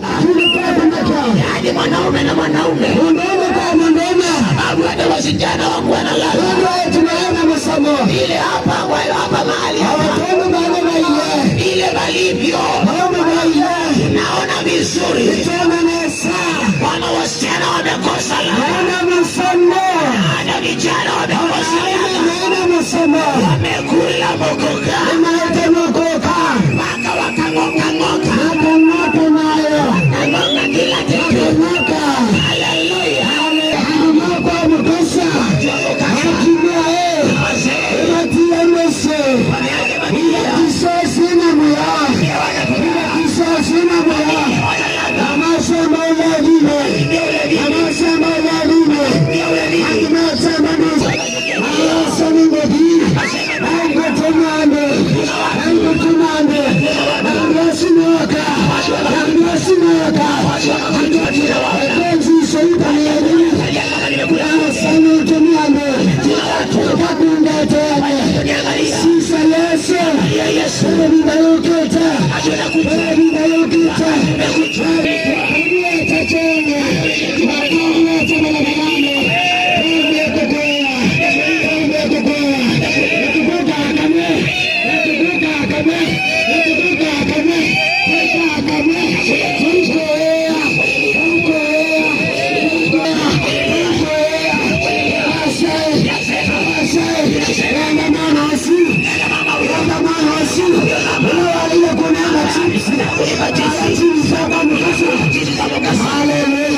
Yaani mwanaume na mwanaume, mwanaume kwa mwanaume, sababu hata wasichana wangu wanalala. Ndio tunaona masomo ile hapa kwa hapa mahali hawatoni maneno ile ile walivyo naona vizuri tena nesa. Wana wasichana wamekosa wana masomo, wana vijana wamekosa masomo, wamekula mokoka mpaka wakangoka nayo kila kitu. Haleluya, kwa mkosa Hallelujah.